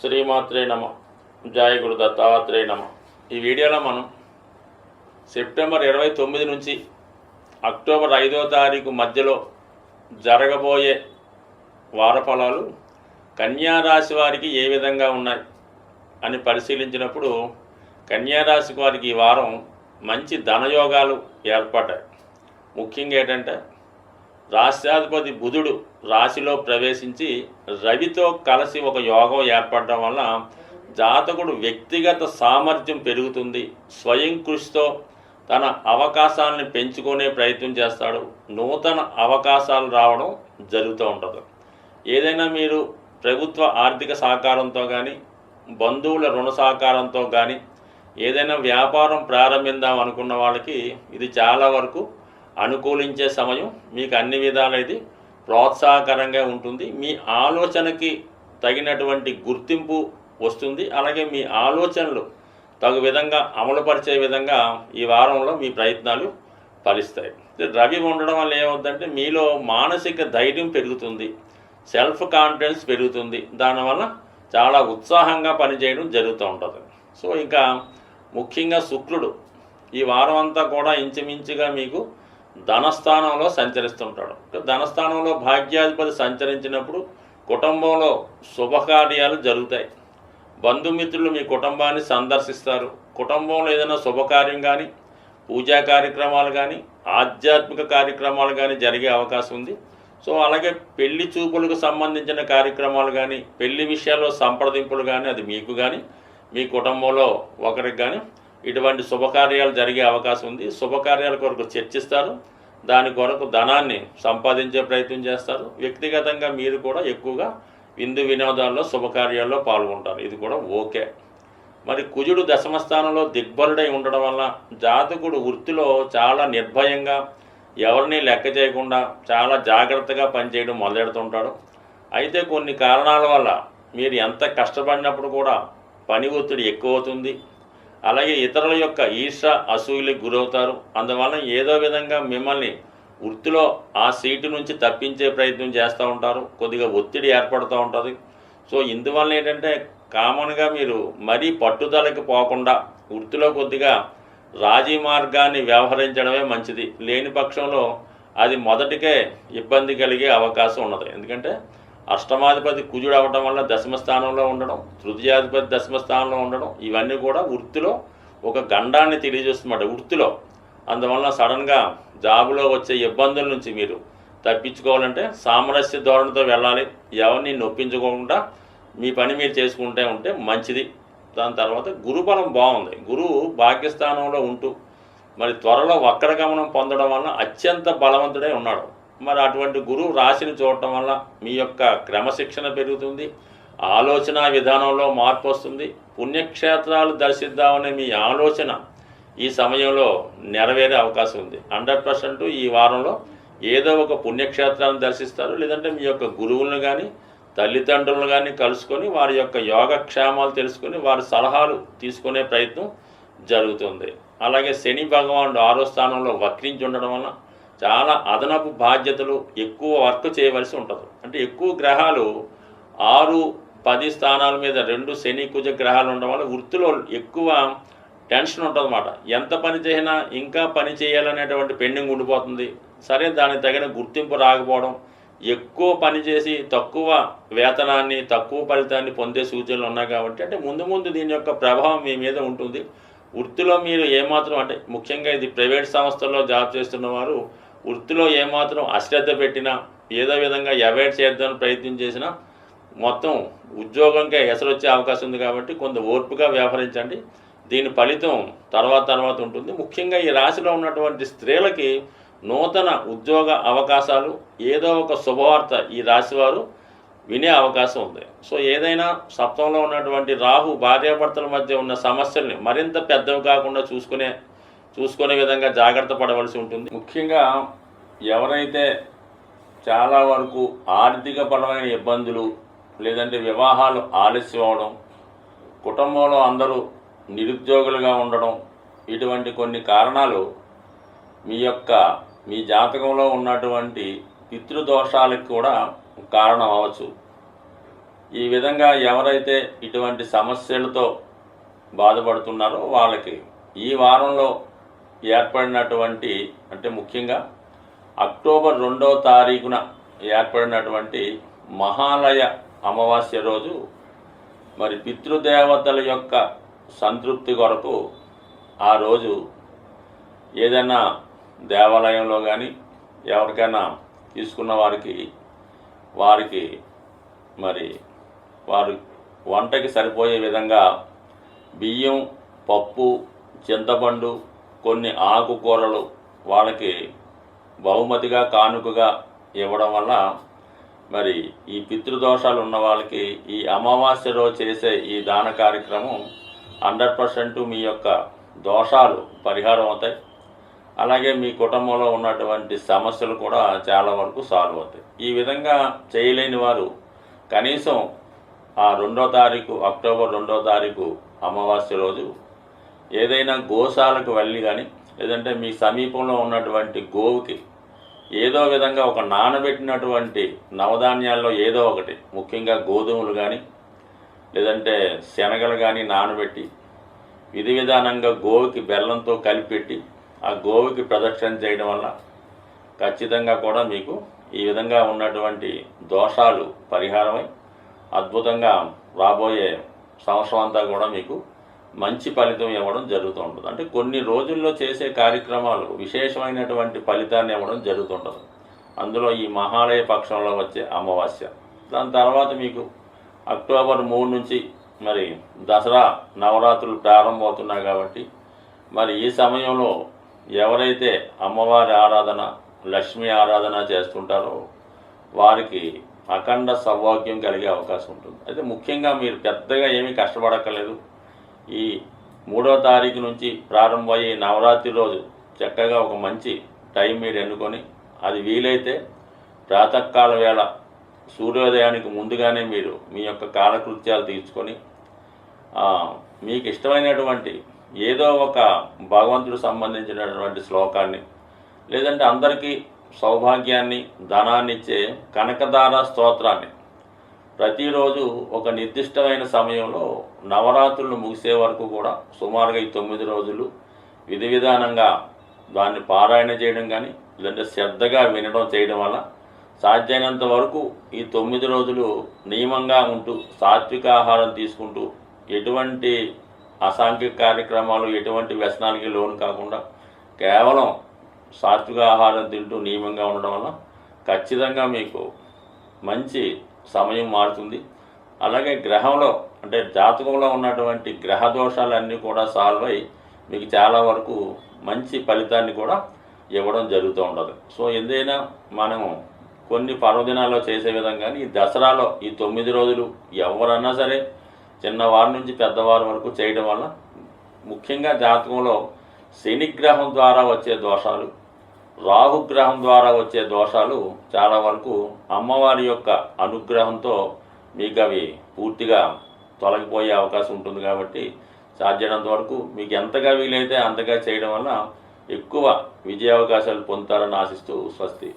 శ్రీమాత్రే నమ. జయ గురు దత్తాత్రేయ నమ. ఈ వీడియోలో మనం సెప్టెంబర్ 29 నుంచి అక్టోబర్ 5వ తారీఖు మధ్యలో జరగబోయే వారఫలాలు కన్యారాశి వారికి ఏ విధంగా ఉన్నాయి అని పరిశీలించినప్పుడు కన్యారాశి వారికి ఈ వారం మంచి ధనయోగాలు ఏర్పడ్డాయి. ముఖ్యంగా ఏంటంటే రాష్ట్రాధిపతి బుధుడు రాశిలో ప్రవేశించి రవితో కలిసి ఒక యోగం ఏర్పడడం వల్ల జాతకుడు వ్యక్తిగత సామర్థ్యం పెరుగుతుంది. స్వయం కృషితో తన అవకాశాలను పెంచుకునే ప్రయత్నం చేస్తాడు. నూతన అవకాశాలు రావడం జరుగుతూ ఉంటుంది. ఏదైనా మీరు ప్రభుత్వ ఆర్థిక సహకారంతో కానీ బంధువుల రుణ సహకారంతో కానీ ఏదైనా వ్యాపారం ప్రారంభిద్దాం అనుకున్న వాళ్ళకి ఇది చాలా వరకు అనుకూలించే సమయం. మీకు అన్ని విధాలైతే ప్రోత్సాహకరంగా ఉంటుంది. మీ ఆలోచనకి తగినటువంటి గుర్తింపు వస్తుంది. అలాగే మీ ఆలోచనలు తగు విధంగా అమలుపరిచే విధంగా ఈ వారంలో మీ ప్రయత్నాలు ఫలిస్తాయి. రవి ఉండడం వల్ల ఏమవుతుందంటే మీలో మానసిక ధైర్యం పెరుగుతుంది, సెల్ఫ్ కాన్ఫిడెన్స్ పెరుగుతుంది. దానివల్ల చాలా ఉత్సాహంగా పనిచేయడం జరుగుతూ ఉంటుంది. సో ఇంకా ముఖ్యంగా శుక్రుడు ఈ వారం అంతా కూడా ఇంచుమించుగా మీకు ధనస్థానంలో సంచరిస్తుంటాడు. ధనస్థానంలో భాగ్యాధిపతి సంచరించినప్పుడు కుటుంబంలో శుభకార్యాలు జరుగుతాయి. బంధుమిత్రులు మీ కుటుంబాన్ని సందర్శిస్తారు. కుటుంబంలో ఏదైనా శుభకార్యం కానీ పూజా కార్యక్రమాలు కానీ ఆధ్యాత్మిక కార్యక్రమాలు కానీ జరిగే అవకాశం ఉంది. సో అలాగే పెళ్లి చూపులకు సంబంధించిన కార్యక్రమాలు కానీ పెళ్లి విషయాల్లో సంప్రదింపులు కానీ అది మీకు కానీ మీ కుటుంబంలో ఒకరికి కానీ ఇటువంటి శుభకార్యాలు జరిగే అవకాశం ఉంది. శుభకార్యాల కొరకు చర్చిస్తారు. దాని కొరకు ధనాన్ని సంపాదించే ప్రయత్నం చేస్తారు. వ్యక్తిగతంగా మీరు కూడా ఎక్కువగా విందు వినోదాల్లో శుభకార్యాల్లో పాల్గొంటారు. ఇది కూడా ఓకే. మరి కుజుడు దశమ స్థానంలో దిగ్బలుడై ఉండడం వల్ల జాతకుడు వృత్తిలో చాలా నిర్భయంగా ఎవరిని లెక్క చేయకుండా చాలా జాగ్రత్తగా పనిచేయడం మొదలెడుతుంటాడు. అయితే కొన్ని కారణాల వల్ల మీరు ఎంత కష్టపడినప్పుడు కూడా పని ఒత్తిడి ఎక్కువ అవుతుంది. అలాగే ఇతరుల యొక్క ఈర్ష అసూయలకు గురవుతారు. అందువల్ల ఏదో విధంగా మిమ్మల్ని వృత్తిలో ఆ సీటు నుంచి తప్పించే ప్రయత్నం చేస్తూ ఉంటారు. కొద్దిగా ఒత్తిడి ఏర్పడుతూ ఉంటుంది. సో ఇందువల్ల ఏంటంటే కామన్గా మీరు మరీ పట్టుదలకి పోకుండా వృత్తిలో కొద్దిగా రాజీ మార్గాన్ని వ్యవహరించడమే మంచిది. లేని పక్షంలో అది మొదటికే ఇబ్బంది కలిగే అవకాశం ఉన్నది. ఎందుకంటే అష్టమాధిపతి కుజుడు అవ్వడం వల్ల దశమ స్థానంలో ఉండడం, తృతీయాధిపతి దశమ స్థానంలో ఉండడం ఇవన్నీ కూడా వృత్తిలో ఒక గండాన్ని తెలియజేస్తున్నమాట వృత్తిలో. అందువల్ల సడన్గా జాబులో వచ్చే ఇబ్బందుల నుంచి మీరు తప్పించుకోవాలంటే సామరస్య ధోరణితో వెళ్ళాలి. ఎవరిని నొప్పించుకోకుండా మీ పని మీరు చేసుకుంటే ఉంటే మంచిది. దాని తర్వాత గురుబలం బాగుంది. గురువు భాగ్యస్థానంలో ఉంటూ మరి త్వరలో వక్రగమనం పొందడం వల్ల అత్యంత బలవంతుడై ఉన్నాడు. మరి అటువంటి గురువు రాశిని చూడటం వల్ల మీ యొక్క క్రమశిక్షణ పెరుగుతుంది, ఆలోచన విధానంలో మార్పు వస్తుంది. పుణ్యక్షేత్రాలు దర్శిద్దామనే మీ ఆలోచన ఈ సమయంలో నెరవేరే అవకాశం ఉంది. 100% ఈ వారంలో ఏదో ఒక పుణ్యక్షేత్రాన్ని దర్శిస్తారు. లేదంటే మీ యొక్క గురువులను కానీ తల్లిదండ్రులను కానీ కలుసుకొని వారి యొక్క యోగక్షేమాలు తెలుసుకొని వారి సలహాలు తీసుకునే ప్రయత్నం జరుగుతుంది. అలాగే శని భగవానుడు 6వ స్థానంలో వక్రించి ఉండడం వల్ల చాలా అదనపు బాధ్యతలు ఎక్కువ వర్క్ చేయవలసి ఉంటుంది. అంటే ఎక్కువ గ్రహాలు 6, 10 స్థానాల మీద 2 శని కుజ గ్రహాలు ఉండడం వల్ల వృత్తిలో ఎక్కువ టెన్షన్ ఉంటుంది అన్నమాట. ఎంత పని చేసినా ఇంకా పని చేయాలనేటువంటి పెండింగ్ ఉండిపోతుంది. సరే దానికి తగిన గుర్తింపు రాకపోవడం, ఎక్కువ పని చేసి తక్కువ వేతనాన్ని తక్కువ ఫలితాన్ని పొందే సూచనలు ఉన్నాయి. కాబట్టి అంటే ముందు దీని యొక్క ప్రభావం మీ మీద ఉంటుంది. వృత్తిలో మీరు ఏమాత్రం అంటే ముఖ్యంగా ఇది ప్రైవేట్ సంస్థల్లో జాబ్ చేస్తున్న వారు వృత్తిలో ఏమాత్రం అశ్రద్ధ పెట్టినా ఏదో విధంగా అవాయిడ్ చేద్దామని ప్రయత్నం చేసినా మొత్తం ఉద్యోగంకే ఎసరు వచ్చే అవకాశం ఉంది. కాబట్టి కొంత ఓర్పుగా వ్యవహరించండి. దీని ఫలితం తర్వాత ఉంటుంది. ముఖ్యంగా ఈ రాశిలో ఉన్నటువంటి స్త్రీలకి నూతన ఉద్యోగ అవకాశాలు ఏదో ఒక శుభవార్త ఈ రాశి వారు వినే అవకాశం ఉంది. సో ఏదైనా సప్తంలో ఉన్నటువంటి రాహు భార్యాభర్తల మధ్య ఉన్న సమస్యల్ని మరింత పెద్దవి కాకుండా చూసుకునే విధంగా జాగ్రత్త పడవలసి ఉంటుంది. ముఖ్యంగా ఎవరైతే చాలా వరకు ఆర్థికపరమైన ఇబ్బందులు లేదంటే వివాహాలు ఆలస్యం అవడం, కుటుంబంలో అందరూ నిరుద్యోగులుగా ఉండడం ఇటువంటి కొన్ని కారణాలు మీ జాతకంలో ఉన్నటువంటి పితృదోషాలకు కూడా కారణం అవ్వచ్చు. ఈ విధంగా ఎవరైతే ఇటువంటి సమస్యలతో బాధపడుతున్నారో వాళ్ళకి ఈ వారంలో ఏర్పడినటువంటి, అంటే ముఖ్యంగా అక్టోబర్ 2వ తారీఖున ఏర్పడినటువంటి మహాలయ అమావాస్య రోజు మరి పితృదేవతల యొక్క సంతృప్తి కొరకు ఆ రోజు ఏదైనా దేవాలయంలో కానీ ఎవరికైనా తీసుకున్న వారికి మరి వారు వంటకి సరిపోయే విధంగా బియ్యం, పప్పు, చింతపండు, కొన్ని ఆకుకూరలు వాళ్ళకి బహుమతిగా కానుకగా ఇవ్వడం వల్ల మరి ఈ పితృదోషాలు ఉన్న వాళ్ళకి ఈ అమావాస్య రోజు చేసే ఈ దాన కార్యక్రమం 100% మీ యొక్క దోషాలు పరిహారం అవుతాయి. అలాగే మీ కుటుంబంలో ఉన్నటువంటి సమస్యలు కూడా చాలా వరకు సాల్వ్ అవుతాయి. ఈ విధంగా చేయలేని వారు కనీసం ఆ 2వ తారీఖు, అక్టోబర్ 2వ తారీఖు అమావాస్య రోజు ఏదైనా గోశాలకు వెళ్ళి కానీ, లేదంటే మీ సమీపంలో ఉన్నటువంటి గోవుకి ఏదో విధంగా ఒక నానబెట్టినటువంటి నవధాన్యాల్లో ఏదో ఒకటి, ముఖ్యంగా గోధుమలు కానీ లేదంటే శనగలు కానీ నానబెట్టి విధి విధానంగా గోవుకి బెల్లంతో కలిపెట్టి ఆ గోవుకి ప్రదక్షిణ చేయడం వల్ల ఖచ్చితంగా కూడా మీకు ఈ విధంగా ఉన్నటువంటి దోషాలు పరిహారమై అద్భుతంగా రాబోయే సంవత్సరం అంతా కూడా మీకు మంచి ఫలితం ఇవ్వడం జరుగుతూ ఉంటుంది. అంటే కొన్ని రోజుల్లో చేసే కార్యక్రమాలు విశేషమైనటువంటి ఫలితాన్ని ఇవ్వడం జరుగుతుంటుంది. అందులో ఈ మహాలయ పక్షంలో వచ్చే అమావాస్య, దాని తర్వాత మీకు అక్టోబర్ 3 నుంచి మరి దసరా నవరాత్రులు ప్రారంభమవుతున్నాయి కాబట్టి మరి ఈ సమయంలో ఎవరైతే అమ్మవారి ఆరాధన, లక్ష్మీ ఆరాధన చేస్తుంటారో వారికి అఖండ సౌభాగ్యం కలిగే అవకాశం ఉంటుంది. అయితే ముఖ్యంగా మీరు పెద్దగా ఏమీ కష్టపడక్కర్లేదు. ఈ 3వ తారీఖు నుంచి ప్రారంభమయ్యే నవరాత్రి రోజు చక్కగా ఒక మంచి టైం మీరు ఎన్నుకొని, అది వీలైతే ప్రాతకాల వేళ సూర్యోదయానికి ముందుగానే మీరు మీ యొక్క కాలకృత్యాలు తీర్చుకొని మీకు ఇష్టమైనటువంటి ఏదో ఒక భగవంతుడు సంబంధించినటువంటి శ్లోకాన్ని, లేదంటే అందరికీ సౌభాగ్యాన్ని, ధనాన్ని ఇచ్చే కనకదార స్తోత్రాన్ని ప్రతిరోజు ఒక నిర్దిష్టమైన సమయంలో నవరాత్రులు ముగిసే వరకు కూడా సుమారుగా ఈ 9 రోజులు విధి విధానంగా దాన్ని పారాయణ చేయడం కానీ, లేదంటే శ్రద్ధగా వినడం చేయడం వల్ల సాధ్యమైనంత వరకు ఈ 9 రోజులు నియమంగా ఉంటూ సాత్విక ఆహారం తీసుకుంటూ ఎటువంటి అసాంఘిక కార్యక్రమాలు, ఎటువంటి వ్యసనాలకి లోను కాకుండా కేవలం సాత్విక ఆహారం తింటూ నియమంగా ఉండడం వల్ల ఖచ్చితంగా మీకు మంచి సమయం మారుతుంది. అలాగే గ్రహంలో, అంటే జాతకంలో ఉన్నటువంటి గ్రహ దోషాలన్నీ కూడా సాల్వ్ అయ్యి మీకు చాలా వరకు మంచి ఫలితాన్ని కూడా ఇవ్వడం జరుగుతూ ఉండదు. సో ఏదైనా మనం కొన్ని పర్వదినాల్లో చేసే విధంగా ఈ దసరాలో ఈ 9 రోజులు ఎవరన్నా సరే చిన్నవారి నుంచి పెద్దవారి వరకు చేయడం వల్ల ముఖ్యంగా జాతకంలో శనిగ్రహం ద్వారా వచ్చే దోషాలు, రాహుగ్రహం ద్వారా వచ్చే దోషాలు చాలా వరకు అమ్మవారి యొక్క అనుగ్రహంతో మీకు అవి పూర్తిగా తొలగిపోయే అవకాశం ఉంటుంది. కాబట్టి సాధ్యమైనంత వరకు మీకు ఎంతగా వీలైతే అంతగా చేయడం వల్ల ఎక్కువ విజయావకాశాలు పొందుతారని ఆశిస్తూ స్వస్తి.